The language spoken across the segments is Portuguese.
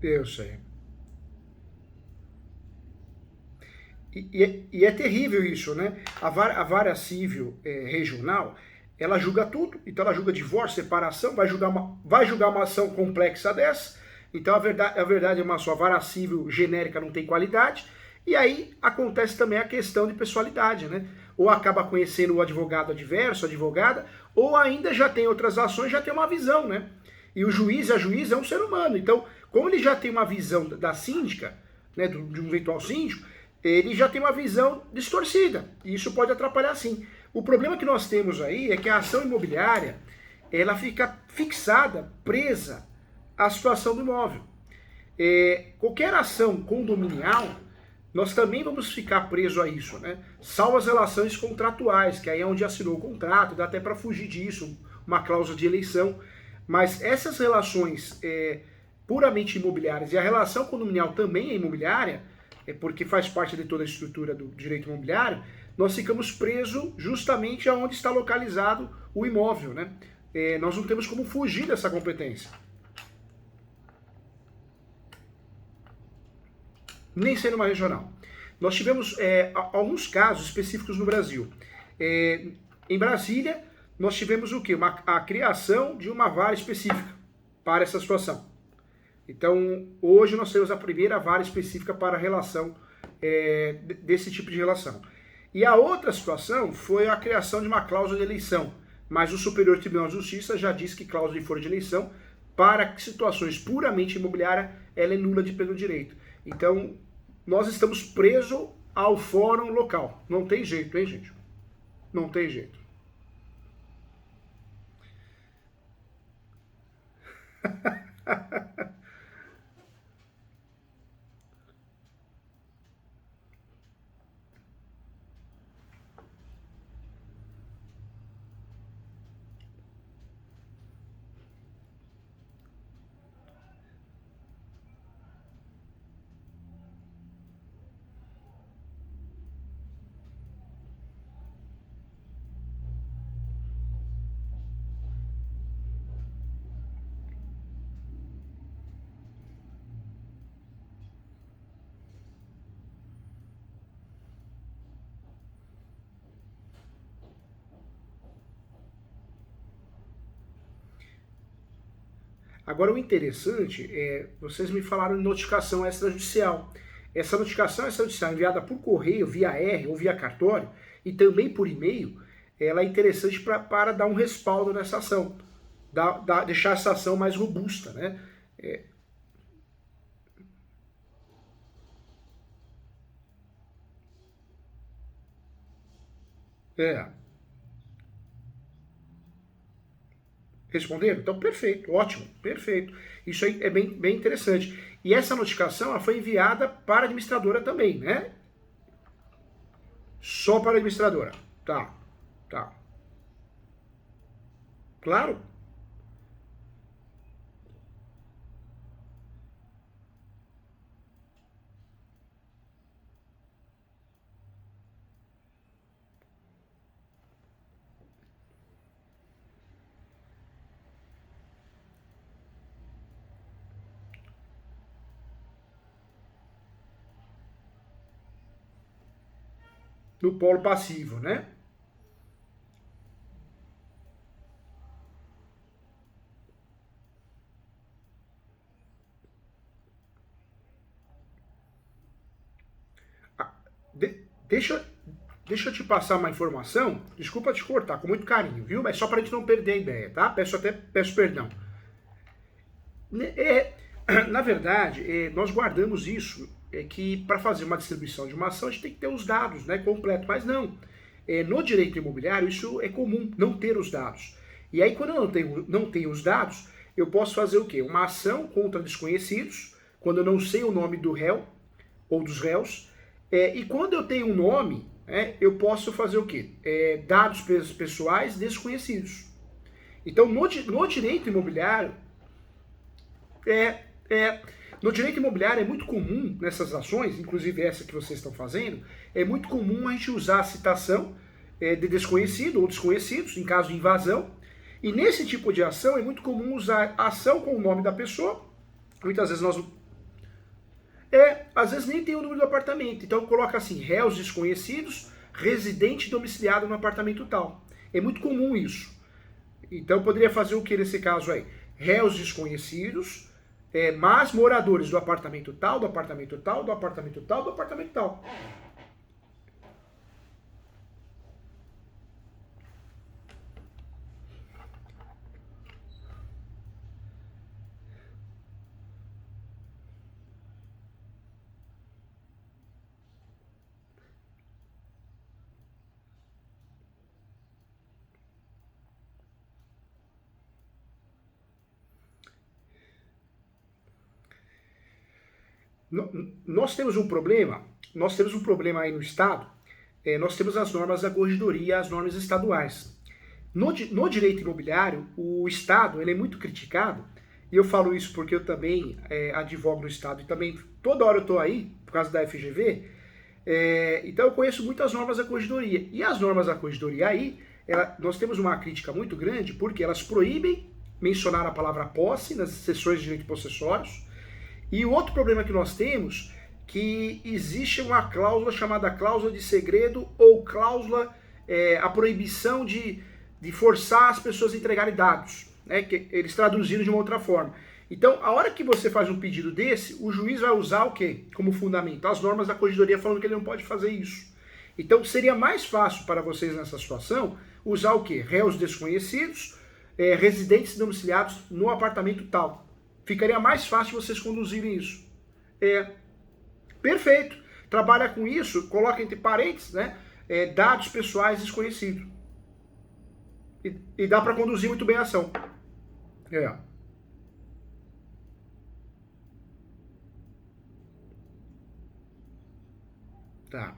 Eu sei. E é terrível isso, né? A vara civil regional, ela julga tudo. Então ela julga divórcio, separação, vai julgar uma ação complexa dessa. Então a verdade é uma só, a vara civil genérica não tem qualidade. E aí acontece também a questão de pessoalidade, né? Ou acaba conhecendo o advogado adverso, a advogada, ou ainda já tem outras ações, já tem uma visão, né? E o juiz e a juíza é um ser humano. Então, como ele já tem uma visão da síndica, né, de um eventual síndico, ele já tem uma visão distorcida. E isso pode atrapalhar sim. O problema que nós temos aí é que a ação imobiliária, ela fica fixada, presa à situação do imóvel. Qualquer ação condominial, nós também vamos ficar preso a isso, né? Salvo as relações contratuais, que aí é onde assinou o contrato, dá até para fugir disso, uma cláusula de eleição. Mas essas relações puramente imobiliárias, e a relação condominial também é imobiliária, porque faz parte de toda a estrutura do direito imobiliário, nós ficamos presos justamente aonde está localizado o imóvel, né? Nós não temos como fugir dessa competência. Nem sendo uma regional. Nós tivemos alguns casos específicos no Brasil. Em Brasília, nós tivemos o quê? A criação de uma vara específica para essa situação. Então, hoje nós temos a primeira vara específica para a relação, desse tipo de relação. E a outra situação foi a criação de uma cláusula de eleição, mas o Superior Tribunal de Justiça já disse que cláusula de foro de eleição, para situações puramente imobiliárias, ela é nula de pleno direito. Então, nós estamos presos ao fórum local. Não tem jeito, hein, gente? Não tem jeito. Agora, o interessante vocês me falaram de notificação extrajudicial. Essa notificação extrajudicial enviada por correio, via R ou via cartório, e também por e-mail, ela é interessante para dar um respaldo nessa ação, deixar essa ação mais robusta, né? É. Responderam? Então, perfeito, ótimo, perfeito. Isso aí é bem interessante. E essa notificação ela foi enviada para a administradora também, né? Só para a administradora. Tá, tá. Claro. No polo passivo, né? Ah, deixa, deixa eu te passar uma informação. Desculpa te cortar, com muito carinho, viu? Mas só para a gente não perder a ideia, tá? Peço perdão. Na verdade, nós guardamos isso, que para fazer uma distribuição de uma ação a gente tem que ter os dados, né, completo, mas não. No direito imobiliário isso é comum, não ter os dados. E aí quando eu não tenho os dados, eu posso fazer o quê? Uma ação contra desconhecidos, quando eu não sei o nome do réu ou dos réus, e quando eu tenho um nome, eu posso fazer o quê? Dados pessoais desconhecidos. Então no direito imobiliário, é, no direito imobiliário é muito comum nessas ações, inclusive essa que vocês estão fazendo, é muito comum a gente usar a citação de desconhecido ou desconhecidos, em caso de invasão, E nesse tipo de ação é muito comum usar a ação com o nome da pessoa. Muitas vezes nós... às vezes nem tem o número do apartamento. Então coloca assim, réus desconhecidos, residente domiciliado no apartamento tal. É muito comum isso. Então eu poderia fazer o que nesse caso aí? Réus desconhecidos, mas moradores do apartamento tal, do apartamento tal, do apartamento tal, do apartamento tal. Nós temos um problema aí no Estado, nós temos as normas da corregedoria, as normas estaduais. No direito imobiliário, o Estado ele é muito criticado, e eu falo isso porque eu também advogo no Estado, e também toda hora eu estou aí, por causa da FGV, então eu conheço muitas normas da corregedoria. E as normas da corregedoria aí, nós temos uma crítica muito grande, porque elas proíbem mencionar a palavra posse nas sessões de direito possessórios. E o outro problema que nós temos, que existe uma cláusula chamada cláusula de segredo ou cláusula, a proibição de forçar as pessoas a entregarem dados, né, que eles traduziram de uma outra forma. Então, a hora que você faz um pedido desse, o juiz vai usar o quê? Como fundamento? As normas da corregedoria falando que ele não pode fazer isso. Então, seria mais fácil para vocês nessa situação usar o quê? Réus desconhecidos, residentes domiciliados no apartamento tal. Ficaria mais fácil vocês conduzirem isso. Perfeito. Trabalha com isso, coloca entre parênteses, né, dados pessoais desconhecidos. E dá para conduzir muito bem a ação. Tá.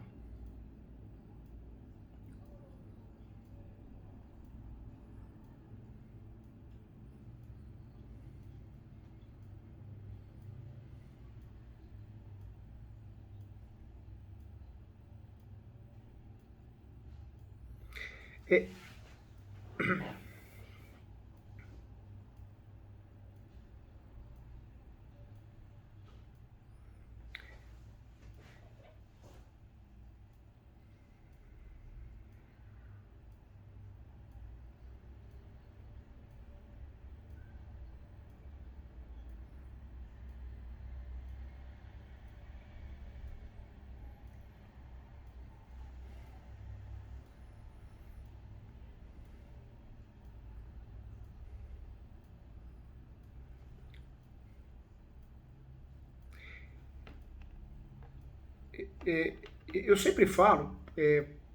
Eu sempre falo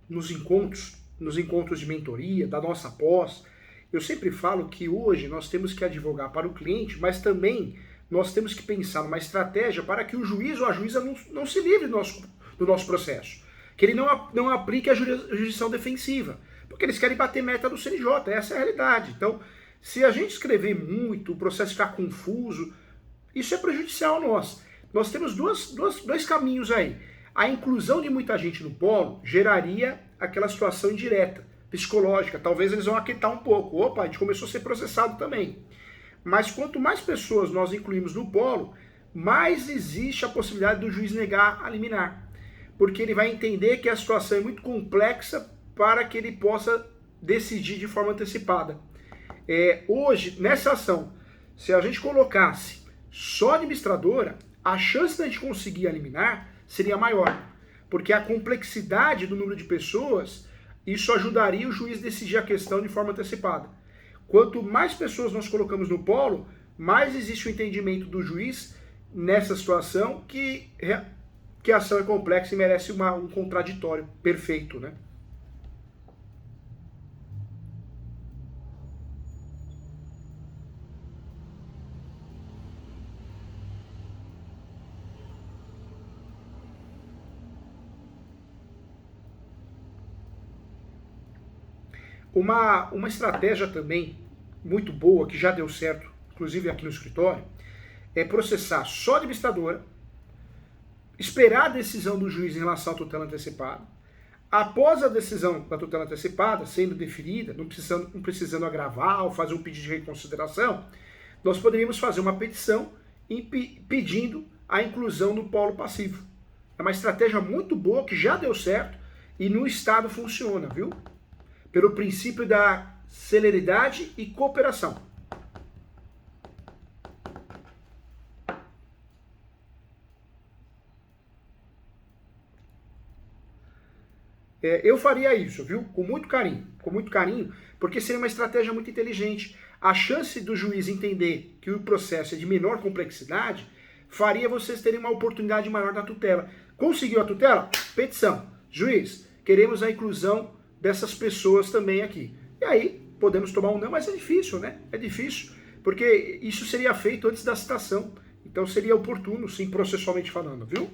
nos encontros de mentoria, da nossa pós, eu sempre falo que hoje nós temos que advogar para o cliente, mas também nós temos que pensar numa estratégia para que o juiz ou a juíza não se livre do nosso processo. Que ele não aplique a jurisdição defensiva, porque eles querem bater meta do CNJ, essa é a realidade. Então, se a gente escrever muito, o processo ficar confuso, isso é prejudicial a nós. Nós temos dois caminhos aí. A inclusão de muita gente no polo geraria aquela situação indireta, psicológica. Talvez eles vão aquietar um pouco. Opa, a gente começou a ser processado também. Mas quanto mais pessoas nós incluímos no polo, mais existe a possibilidade do juiz negar a liminar. Porque ele vai entender que a situação é muito complexa para que ele possa decidir de forma antecipada. Hoje, nessa ação, se a gente colocasse só administradora, a chance de a gente conseguir a liminar seria maior, porque a complexidade do número de pessoas, isso ajudaria o juiz a decidir a questão de forma antecipada. Quanto mais pessoas nós colocamos no polo, mais existe o entendimento do juiz nessa situação que a ação é complexa e merece um contraditório perfeito, né? Uma estratégia também muito boa, que já deu certo, inclusive aqui no escritório, é processar só a administradora, esperar a decisão do juiz em relação à tutela antecipada, Após a decisão da tutela antecipada sendo deferida, não precisando agravar ou fazer um pedido de reconsideração, nós poderíamos fazer uma petição pedindo a inclusão no polo passivo. É uma estratégia muito boa que já deu certo e no Estado funciona, viu? Pelo princípio da celeridade e cooperação. Eu faria isso, viu? Com muito carinho, porque seria uma estratégia muito inteligente. A chance do juiz entender que o processo é de menor complexidade faria vocês terem uma oportunidade maior da tutela. Conseguiu a tutela? Petição. Juiz, queremos a inclusão dessas pessoas também aqui. E aí, podemos tomar um não, mas é difícil, né? É difícil, porque isso seria feito antes da citação. Então seria oportuno, sim, processualmente falando, viu?